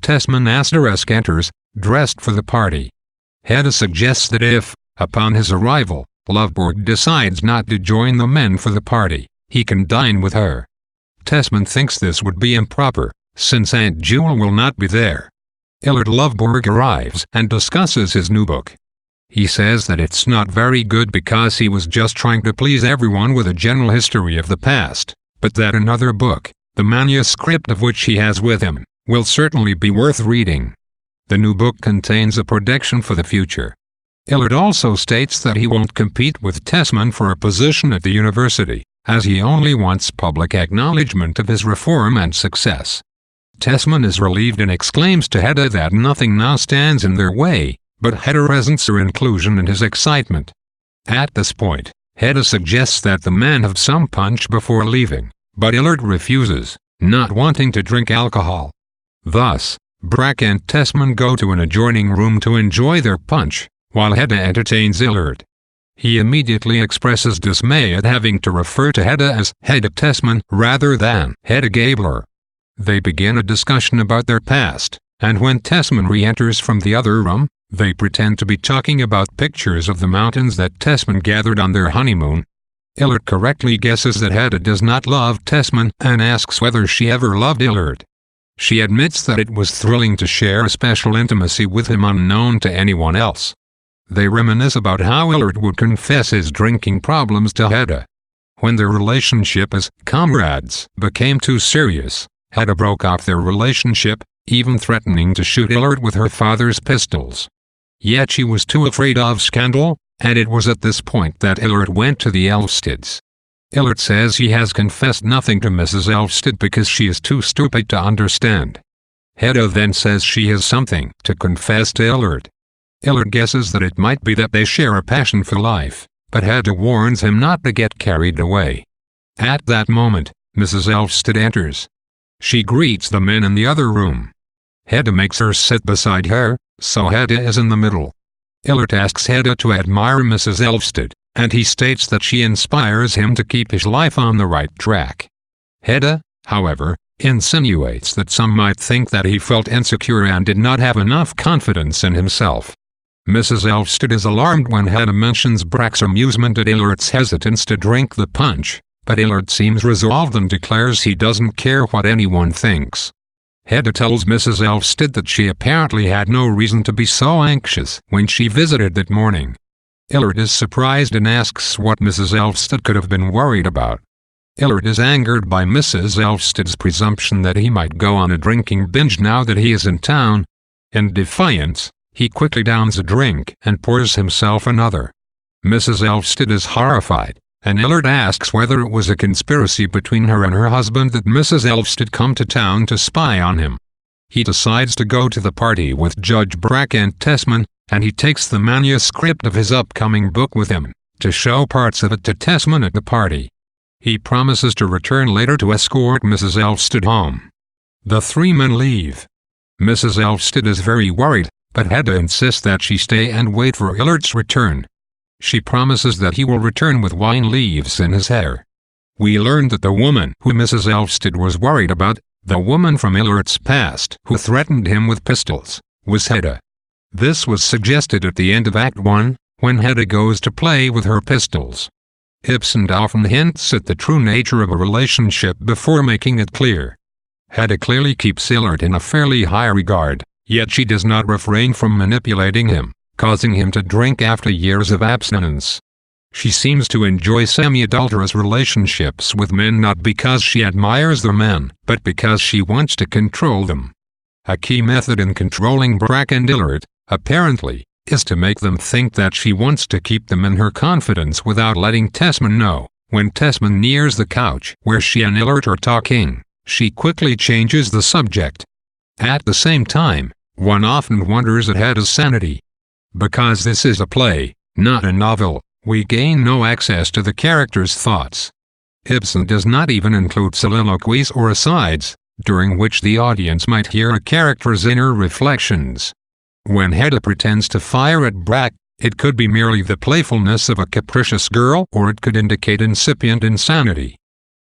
Tesman * enters, dressed for the party. Hedda suggests that if, upon his arrival, Lovborg decides not to join the men for the party, he can dine with her. Tesman thinks this would be improper, since Aunt Jewel will not be there. Illard Lovborg arrives and discusses his new book. He says that it's not very good because he was just trying to please everyone with a general history of the past, but that another book, the manuscript of which he has with him, will certainly be worth reading. The new book contains a prediction for the future. Illard also states that he won't compete with Tesman for a position at the university, as he only wants public acknowledgement of his reform and success. Tesman is relieved and exclaims to Hedda that nothing now stands in their way, but Hedda resents her inclusion in his excitement. At this point, Hedda suggests that the men have some punch before leaving, but Illard refuses, not wanting to drink alcohol. Thus, Brack and Tesman go to an adjoining room to enjoy their punch, while Hedda entertains Illard. He immediately expresses dismay at having to refer to Hedda as Hedda Tesman rather than Hedda Gabler. They begin a discussion about their past, and when Tesman re-enters from the other room, they pretend to be talking about pictures of the mountains that Tesman gathered on their honeymoon. Illard correctly guesses that Hedda does not love Tesman and asks whether she ever loved Illard. She admits that it was thrilling to share a special intimacy with him unknown to anyone else. They reminisce about how Illard would confess his drinking problems to Hedda. When their relationship as comrades became too serious, Hedda broke off their relationship, even threatening to shoot Illard with her father's pistols. Yet she was too afraid of scandal, and it was at this point that Illard went to the Elfsteds. Illard says he has confessed nothing to Mrs. Elfsted because she is too stupid to understand. Hedda then says she has something to confess to Illard. Illard guesses that it might be that they share a passion for life, but Hedda warns him not to get carried away. At that moment, Mrs. Elfsted enters. She greets the men in the other room. Hedda makes her sit beside her, so Hedda is in the middle. Illard asks Hedda to admire Mrs. Elfsted, and he states that she inspires him to keep his life on the right track. Hedda, however, insinuates that some might think that he felt insecure and did not have enough confidence in himself. Mrs. Elfsted is alarmed when Hedda mentions Brack's amusement at Illard's hesitance to drink the punch, but Illard seems resolved and declares he doesn't care what anyone thinks. Hedda tells Mrs. Elfsted that she apparently had no reason to be so anxious when she visited that morning. Illard is surprised and asks what Mrs. Elfsted could have been worried about. Illard is angered by Mrs. Elfsted's presumption that he might go on a drinking binge now that he is in town. In defiance, he quickly downs a drink and pours himself another. Mrs. Elfsted is horrified, and Illard asks whether it was a conspiracy between her and her husband that Mrs. Elfsted come to town to spy on him. He decides to go to the party with Judge Brack and Tesman, and he takes the manuscript of his upcoming book with him, to show parts of it to Tesman at the party. He promises to return later to escort Mrs. Elfsted home. The three men leave. Mrs. Elfsted is very worried, but Hedda insists that she stay and wait for Illard's return. She promises that he will return with wine leaves in his hair. We learn that the woman who Mrs. Elfsted was worried about, the woman from Illard's past who threatened him with pistols, was Hedda. This was suggested at the end of Act 1, when Hedda goes to play with her pistols. Ibsen often hints at the true nature of a relationship before making it clear. Hedda clearly keeps Illard in a fairly high regard, yet she does not refrain from manipulating him, causing him to drink after years of abstinence. She seems to enjoy semi-adulterous relationships with men not because she admires the men, but because she wants to control them. A key method in controlling Brack and Illard, apparently, is to make them think that she wants to keep them in her confidence without letting Tesman know. When Tesman nears the couch where she and Illard are talking, she quickly changes the subject. At the same time, one often wonders at Hedda's sanity. Because this is a play, not a novel, we gain no access to the characters' thoughts. Ibsen does not even include soliloquies or asides, during which the audience might hear a character's inner reflections. When Hedda pretends to fire at Brack, it could be merely the playfulness of a capricious girl or it could indicate incipient insanity.